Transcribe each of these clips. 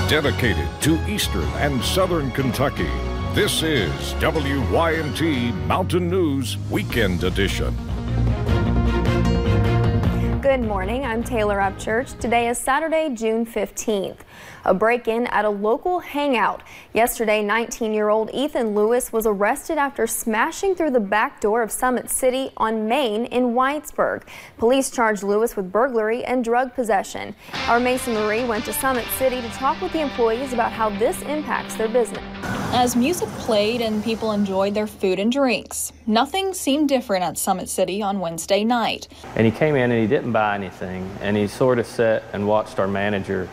dedicated to Eastern and Southern Kentucky. This is WYMT Mountain News Weekend Edition. Good morning, I'm Taylor Upchurch. Today is Saturday, June 15th. A break-in at a local hangout. Yesterday, 19-year-old Ethan Lewis was arrested after smashing through the back door of Summit City on Main in Whitesburg. Police charged Lewis with burglary and drug possession. Our Mason Marie went to Summit City to talk with the employees about how this impacts their business. As music played and people enjoyed their food and drinks, nothing seemed different at Summit City on Wednesday night. And he came in and he didn't buy anything, and he sort of sat and watched our manager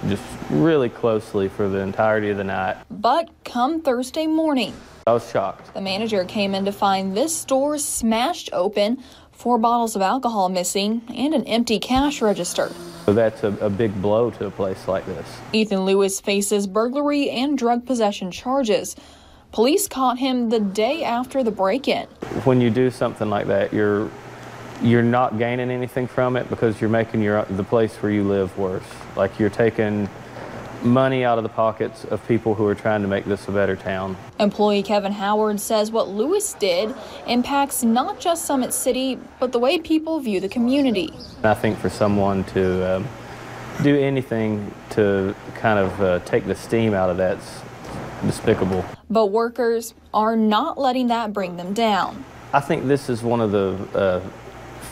just really closely for the entirety of the night. But come Thursday morning, I was shocked. The manager came in to find this store smashed open, 4 bottles of alcohol missing, and an empty cash register. So that's a big blow to a place like this. Ethan Lewis faces burglary and drug possession charges. Police caught him the day after the break-in. When you do something like that, you're not gaining anything from it because you're making the place where you live worse. Like you're taking money out of the pockets of people who are trying to make this a better town. Employee Kevin Howard says what Lewis did impacts not just Summit City, but the way people view the community. I think for someone to do anything to kind of take the steam out of that's despicable. But workers are not letting that bring them down. I think this is one of the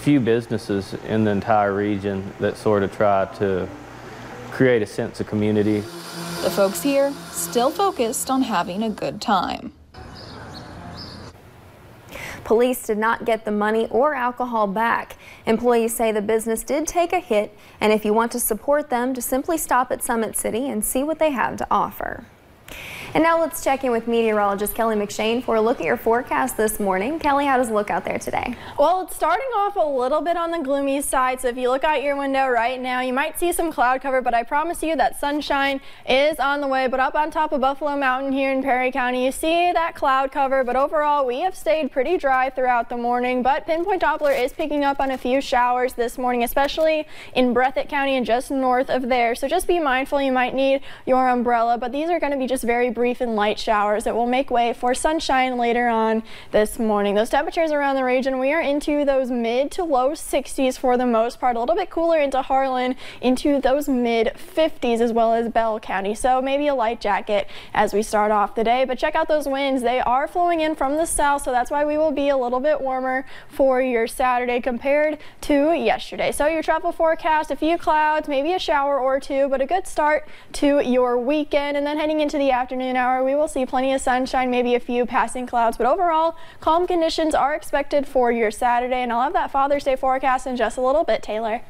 few businesses in the entire region that sort of try to create a sense of community. The folks here still focused on having a good time. Police did not get the money or alcohol back. Employees say the business did take a hit, and if you want to support them, to simply stop at Summit City and see what they have to offer. And now let's check in with meteorologist Kelly McShane for a look at your forecast this morning. Kelly, how does it look out there today? Well, it's starting off a little bit on the gloomy side, so if you look out your window right now, you might see some cloud cover, but I promise you that sunshine is on the way. But up on top of Buffalo Mountain here in Perry County, you see that cloud cover, but overall we have stayed pretty dry throughout the morning. But Pinpoint Doppler is picking up on a few showers this morning, especially in Breathitt County and just north of there. So just be mindful, you might need your umbrella, but these are going to be just very brief and light showers that will make way for sunshine later on this morning. Those temperatures around the region, we are into those mid to low 60s for the most part, a little bit cooler into Harlan, into those mid 50s as well as Bell County. So maybe a light jacket as we start off the day, but check out those winds. They are flowing in from the south, so that's why we will be a little bit warmer for your Saturday compared to yesterday. So your travel forecast, a few clouds, maybe a shower or two, but a good start to your weekend. And then heading into the afternoon hour, we will see plenty of sunshine, maybe a few passing clouds, but overall calm conditions are expected for your Saturday. And I'll have that Father's Day forecast in just a little bit, Taylor.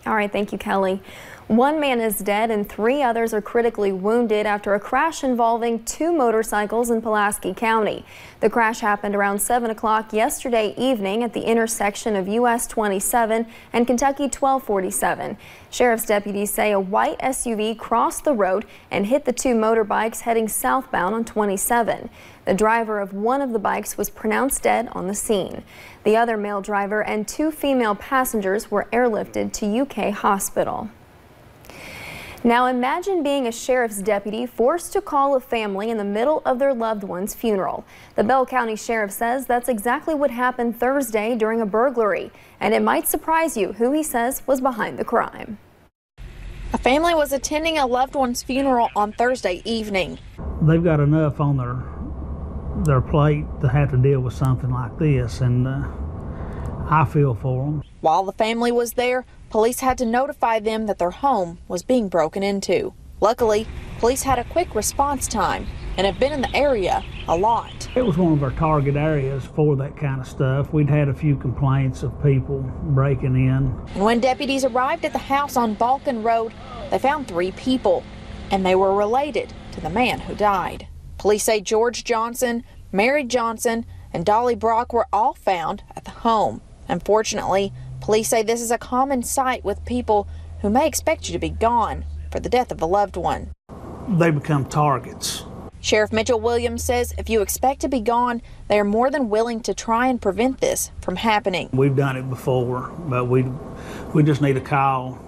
All right, thank you, Kelly. 1 man is dead and 3 others are critically wounded after a crash involving 2 motorcycles in Pulaski County. The crash happened around 7 o'clock yesterday evening at the intersection of US 27 and Kentucky 1247. Sheriff's deputies say a white SUV crossed the road and hit the 2 motorbikes heading southbound on 27. The driver of one of the bikes was pronounced dead on the scene. The other male driver and 2 female passengers were airlifted to UK hospital. Now imagine being a sheriff's deputy forced to call a family in the middle of their loved one's funeral. The Bell County Sheriff says that's exactly what happened Thursday during a burglary, and it might surprise you who he says was behind the crime. A family was attending a loved one's funeral on Thursday evening. They've got enough on their plate to have to deal with something like this, and I feel for them. While the family was there, police had to notify them that their home was being broken into. Luckily, police had a quick response time and have been in the area a lot. It was one of our target areas for that kind of stuff. We'd had a few complaints of people breaking in. And when deputies arrived at the house on Balkan Road, they found 3 people, and they were related to the man who died. Police say George Johnson, Mary Johnson, and Dolly Brock were all found at the home. Unfortunately, police say this is a common sight with people who may expect you to be gone for the death of a loved one. They become targets. Sheriff Mitchell Williams says if you expect to be gone, they are more than willing to try and prevent this from happening. We've done it before, but we just need a call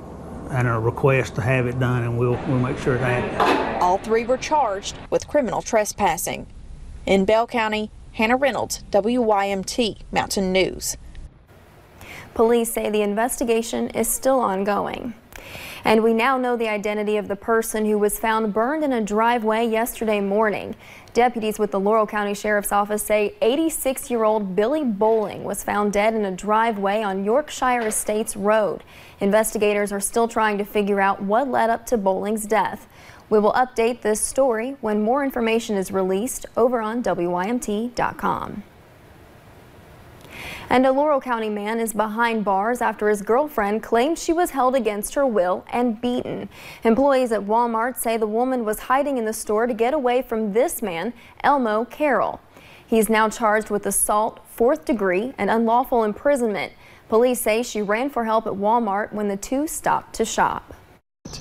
and a request to have it done, and we'll make sure it happens. All three were charged with criminal trespassing. In Bell County, Hannah Reynolds, WYMT Mountain News. Police say the investigation is still ongoing. And we now know the identity of the person who was found burned in a driveway yesterday morning. Deputies with the Laurel County Sheriff's Office say 86-year-old Billy Bowling was found dead in a driveway on Yorkshire Estates Road. Investigators are still trying to figure out what led up to Bowling's death. We will update this story when more information is released over on WYMT.com. And a Laurel County man is behind bars after his girlfriend claimed she was held against her will and beaten. Employees at Walmart say the woman was hiding in the store to get away from this man, Elmo Carroll. He's now charged with assault, 4th degree, and unlawful imprisonment. Police say she ran for help at Walmart when the two stopped to shop.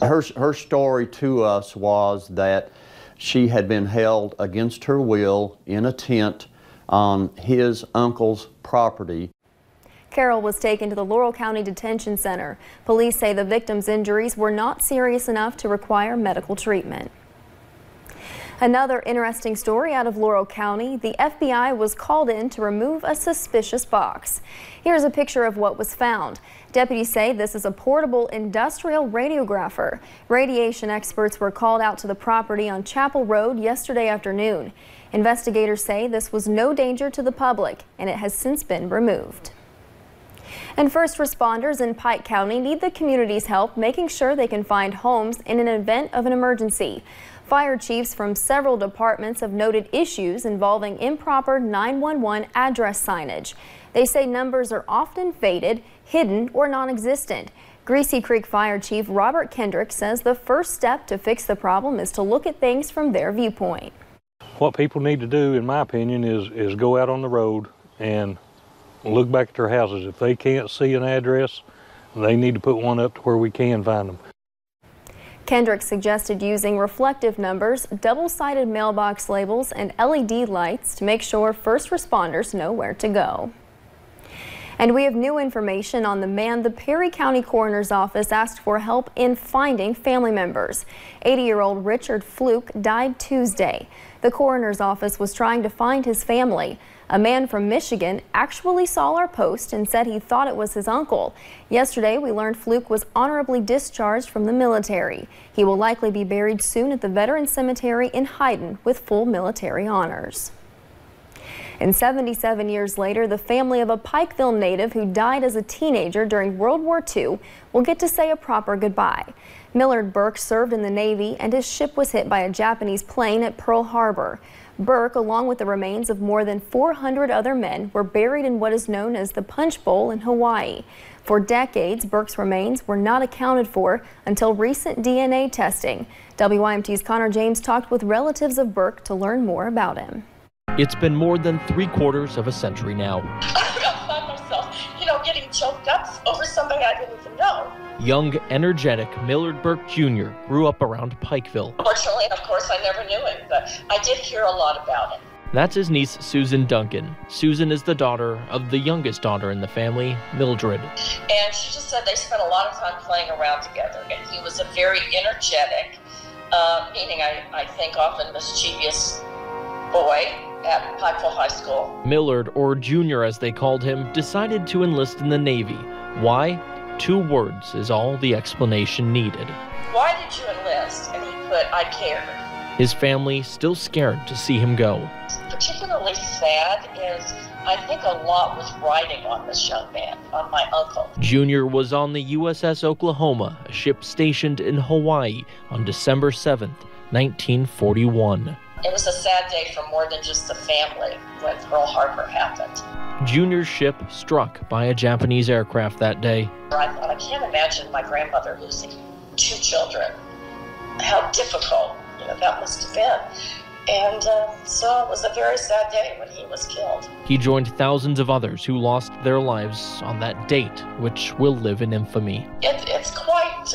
Her story to us was that she had been held against her will in a tent on his uncle's property. Carroll was taken to the Laurel County Detention Center. Police say the victim's injuries were not serious enough to require medical treatment. Another interesting story out of Laurel County, the FBI was called in to remove a suspicious box. Here's a picture of what was found. Deputies say this is a portable industrial radiographer. Radiation experts were called out to the property on Chapel Road yesterday afternoon. Investigators say this was no danger to the public, and it has since been removed. And first responders in Pike County need the community's help making sure they can find homes in an event of an emergency. Fire chiefs from several departments have noted issues involving improper 911 address signage. They say numbers are often faded, hidden, or non-existent. Greasy Creek Fire Chief Robert Kendrick says the first step to fix the problem is to look at things from their viewpoint. What people need to do, in my opinion, is go out on the road and look back at their houses. If they can't see an address, they need to put one up to where we can find them. Kendrick suggested using reflective numbers, double-sided mailbox labels, and LED lights to make sure first responders know where to go. And we have new information on the man the Perry County Coroner's Office asked for help in finding family members. 80-year-old Richard Fluke died Tuesday. The coroner's office was trying to find his family. A man from Michigan actually saw our post and said he thought it was his uncle. Yesterday, we learned Fluke was honorably discharged from the military. He will likely be buried soon at the Veterans Cemetery in Hyden with full military honors. And 77 years later, the family of a Pikeville native who died as a teenager during World War II will get to say a proper goodbye. Millard Burke served in the Navy, and his ship was hit by a Japanese plane at Pearl Harbor. Burke, along with the remains of more than 400 other men, were buried in what is known as the Punch Bowl in Hawaii. For decades, Burke's remains were not accounted for until recent DNA testing. WYMT's Connor James talked with relatives of Burke to learn more about him. It's been more than 3/4 of a century now. I found myself, getting choked up over something I didn't even know. Young, energetic Millard Burke Jr. grew up around Pikeville. Fortunately, of course, I never knew him, but I did hear a lot about him. That's his niece, Susan Duncan. Susan is the daughter of the youngest daughter in the family, Mildred. And she just said they spent a lot of time playing around together, and he was a very energetic, meaning I think often mischievous boy at Pikeville High School. Millard, or Junior as they called him, decided to enlist in the Navy. Why? 2 words is all the explanation needed. Why did you enlist? And he put, I cared. His family still scared to see him go. Particularly sad is I think a lot was riding on this young man, on my uncle. Junior was on the USS Oklahoma, a ship stationed in Hawaii on December 7th, 1941. It was a sad day for more than just the family when Pearl Harbor happened. Junior's ship struck by a Japanese aircraft that day. I thought, I can't imagine my grandmother losing 2 children. How difficult, that must have been. And so it was a very sad day when he was killed. He joined thousands of others who lost their lives on that date, which will live in infamy. It's quite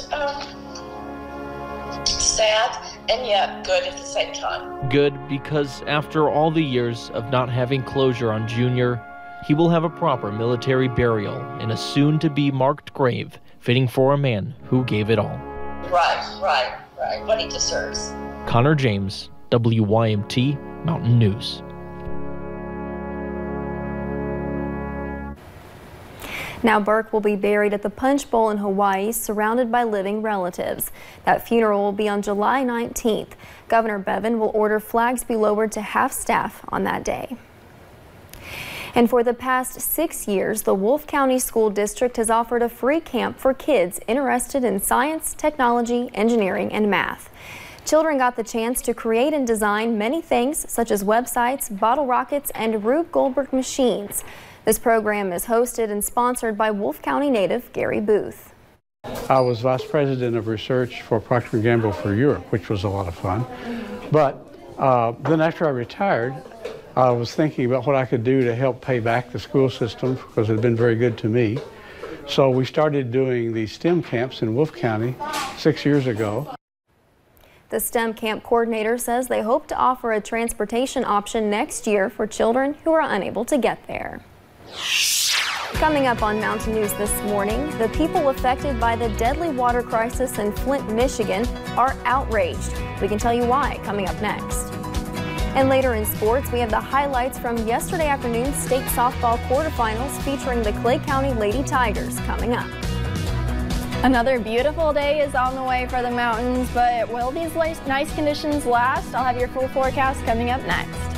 sad and yet good at the same time. Good because after all the years of not having closure on Junior, he will have a proper military burial in a soon-to-be marked grave fitting for a man who gave it all. Right. What he deserves. Connor James, WYMT Mountain News. Now Burke will be buried at the Punch Bowl in Hawaii, surrounded by living relatives. That funeral will be on July 19th. Governor Bevin will order flags be lowered to half staff on that day. And for the past 6 years, the Wolfe County School District has offered a free camp for kids interested in science, technology, engineering, and math. Children got the chance to create and design many things, such as websites, bottle rockets, and Rube Goldberg machines. This program is hosted and sponsored by Wolfe County native Gary Booth. I was Vice President of Research for Procter & Gamble for Europe, which was a lot of fun. But then after I retired, I was thinking about what I could do to help pay back the school system because it had been very good to me. So we started doing these STEM camps in Wolfe County 6 years ago. The STEM camp coordinator says they hope to offer a transportation option next year for children who are unable to get there. Coming up on Mountain News this morning, the people affected by the deadly water crisis in Flint, Michigan are outraged. We can tell you why coming up next. And later in sports, we have the highlights from yesterday afternoon's state softball quarterfinals featuring the Clay County Lady Tigers coming up. Another beautiful day is on the way for the mountains, but will these nice conditions last? I'll have your full forecast coming up next.